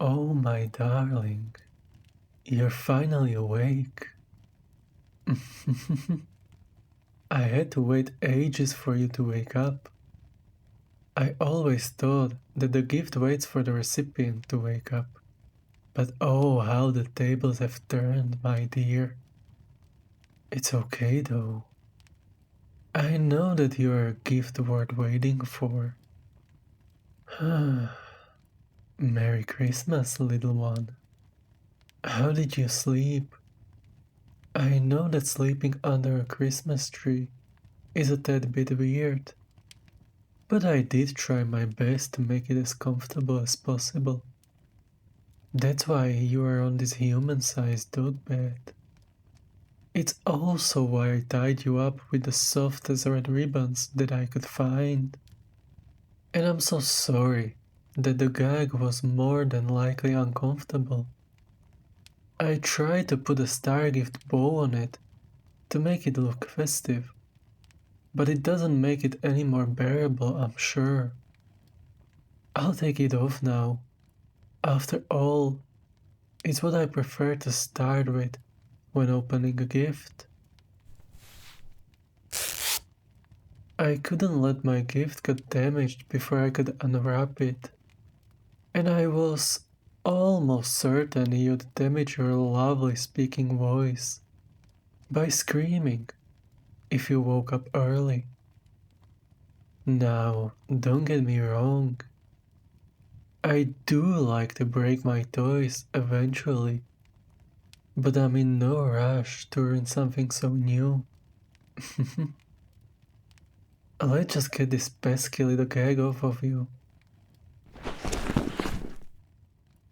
Oh, my darling, you're finally awake. I had to wait ages for you to wake up. I always thought that the gift waits for the recipient to wake up. But oh, how the tables have turned, my dear. It's okay though. I know that you are a gift worth waiting for. Merry Christmas, little one. How did you sleep? I know that sleeping under a Christmas tree is a tad bit weird, but I did try my best to make it as comfortable as possible. That's why you are on this human-sized dog bed. It's also why I tied you up with the softest red ribbons that I could find. And I'm so sorry that the gag was more than likely uncomfortable. I tried to put a star gift bow on it to make it look festive, but it doesn't make it any more bearable, I'm sure. I'll take it off now. After all, it's what I prefer to start with when opening a gift. I couldn't let my gift get damaged before I could unwrap it, and I was almost certain you'd damage your lovely speaking voice by screaming if you woke up early. Now, don't get me wrong. I do like to break my toys eventually, but I'm in no rush to learn something so new. Let's just get this pesky little gag off of you.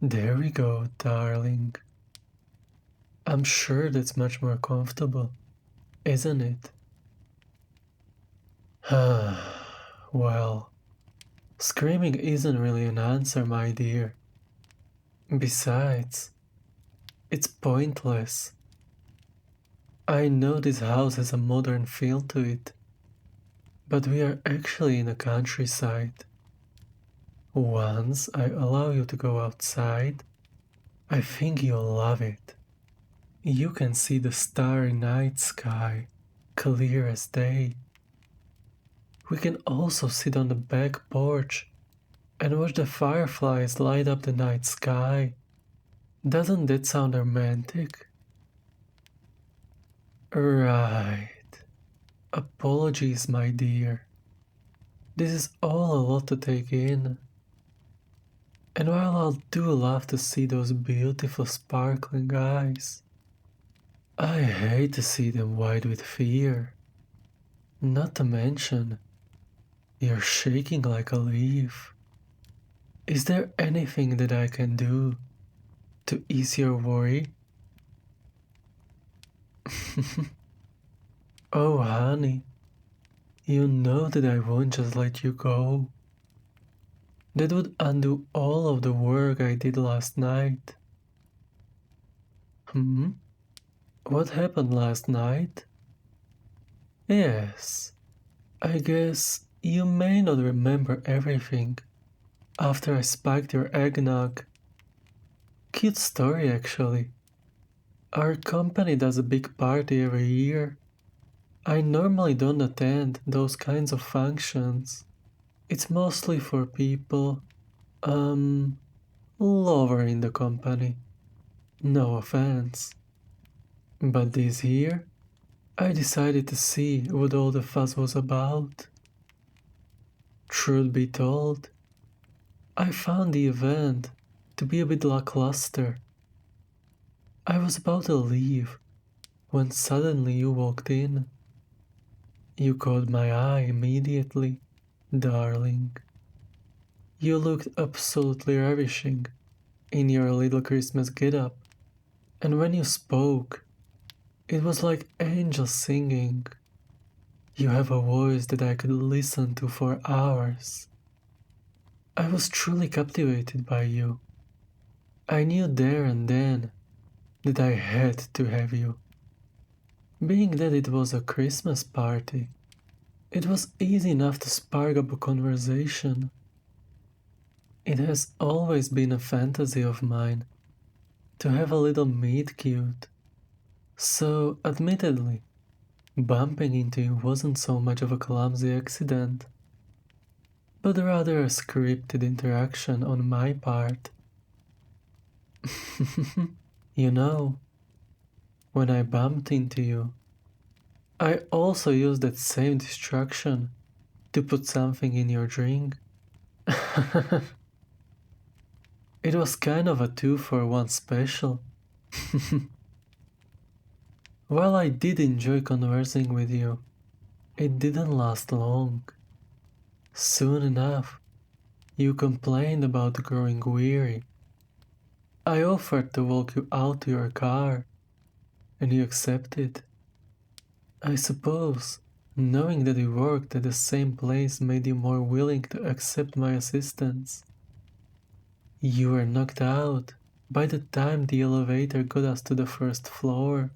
There we go, darling. I'm sure that's much more comfortable, isn't it? Well, screaming isn't really an answer, my dear. Besides, it's pointless. I know this house has a modern feel to it, but we are actually in a countryside. Once I allow you to go outside, I think you'll love it. You can see the starry night sky, clear as day. We can also sit on the back porch and watch the fireflies light up the night sky. Doesn't that sound romantic? Right. Apologies, my dear. This is all a lot to take in. And while I do love to see those beautiful sparkling eyes, I hate to see them wide with fear. Not to mention, you're shaking like a leaf. Is there anything that I can do to ease your worry? Oh, honey, you know that I won't just let you go. That would undo all of the work I did last night. What happened last night? Yes, I guess you may not remember everything after I spiked your eggnog. Cute story, actually. Our company does a big party every year. I normally don't attend those kinds of functions. It's mostly for people, lower in the company. No offense. But this year, I decided to see what all the fuss was about. Truth be told, I found the event to be a bit lackluster. I was about to leave when suddenly you walked in. You caught my eye immediately, darling. You looked absolutely ravishing in your little Christmas get-up, and when you spoke, it was like angels singing. You have a voice that I could listen to for hours. I was truly captivated by you. I knew there and then that I had to have you. Being that it was a Christmas party, it was easy enough to spark up a conversation. It has always been a fantasy of mine to have a little meet cute. So, admittedly, bumping into you wasn't so much of a clumsy accident, but rather a scripted interaction on my part. You know, when I bumped into you, I also used that same distraction to put something in your drink. It was kind of a 2-for-1 special. While I did enjoy conversing with you, it didn't last long. Soon enough, you complained about growing weary. I offered to walk you out to your car, and you accepted. I suppose, knowing that we worked at the same place made you more willing to accept my assistance. You were knocked out by the time the elevator got us to the first floor.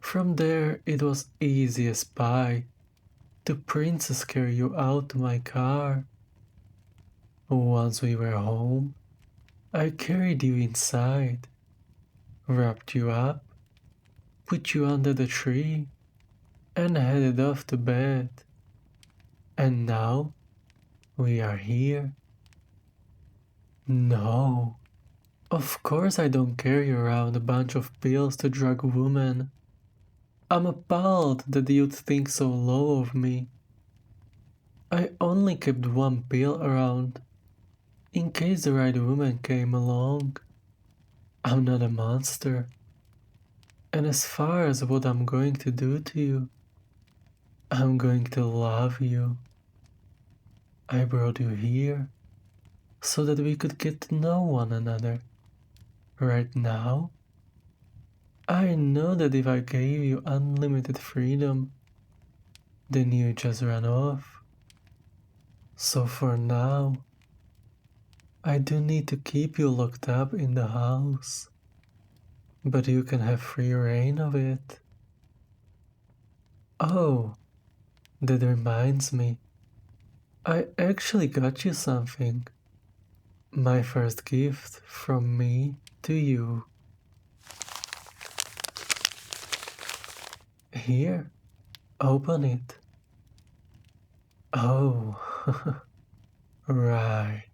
From there, it was easy as pie to princess carry you out to my car. Once we were home, I carried you inside, wrapped you up, put you under the tree, and headed off to bed. And now, we are here. No, of course I don't carry around a bunch of pills to drug women. I'm appalled that you'd think so low of me. I only kept one pill around, in case the right woman came along. I'm not a monster. And as far as what I'm going to do to you, I'm going to love you. I brought you here so that we could get to know one another. Right now, I know that if I gave you unlimited freedom, then you just run off. So for now, I do need to keep you locked up in the house, but you can have free reign of it. Oh, that reminds me, I actually got you something. My first gift from me to you. Here, open it. Oh, right.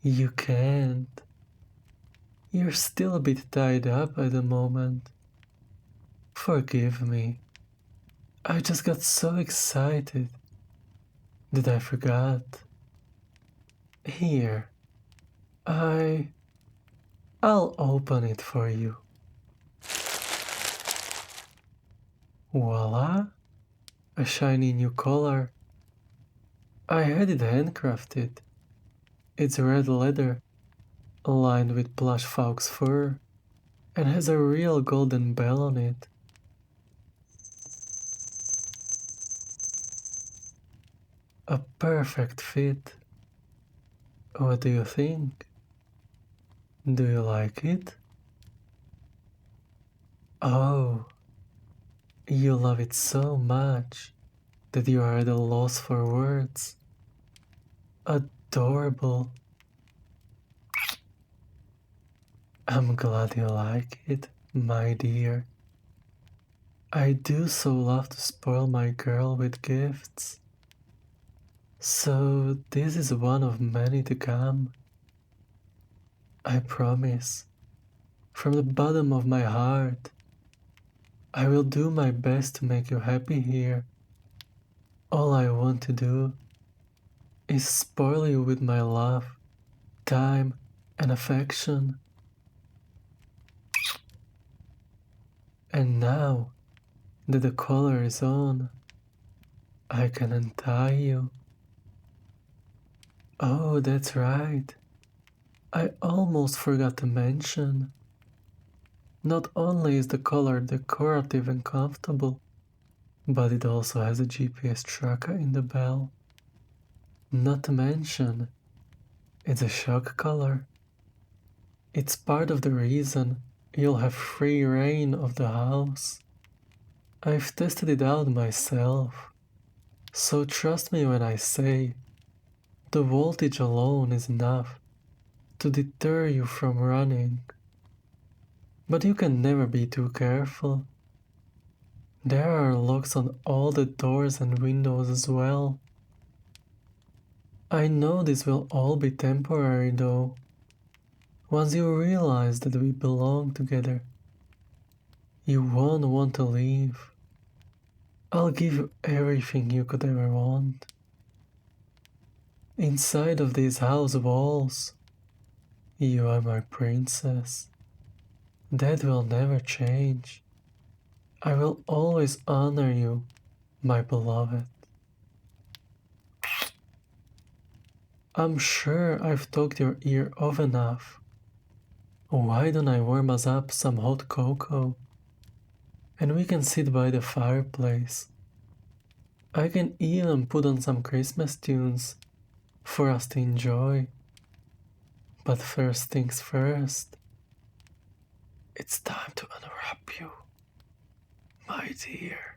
You can't. You're still a bit tied up at the moment. Forgive me. I just got so excited that I forgot. Here, I'll open it for you. Voila! A shiny new collar. I had it handcrafted. It's red leather, lined with plush fox fur, and has a real golden bell on it. A perfect fit. What do you think? Do you like it? Oh, you love it so much that you are at a loss for words. Adorable. I'm glad you like it, my dear. I do so love to spoil my girl with gifts. So this is one of many to come. I promise, from the bottom of my heart, I will do my best to make you happy here. All I want to do is spoil you with my love, time, and affection. And now that the collar is on, I can untie you. Oh, that's right. I almost forgot to mention. Not only is the collar decorative and comfortable, but it also has a GPS tracker in the bell. Not to mention, it's a shock collar. It's part of the reason you'll have free reign of the house. I've tested it out myself, so trust me when I say The voltage alone is enough to deter you from running. But you can never be too careful. There are locks on all the doors and windows as well. I know this will all be temporary though. Once you realize that we belong together, you won't want to leave. I'll give you everything you could ever want. Inside of these house walls, you are my princess. That will never change. I will always honor you, my beloved. I'm sure I've talked your ear off enough. Why don't I warm us up some hot cocoa? And we can sit by the fireplace. I can even put on some Christmas tunes for us to enjoy. But first things first, it's time to unwrap you, my dear.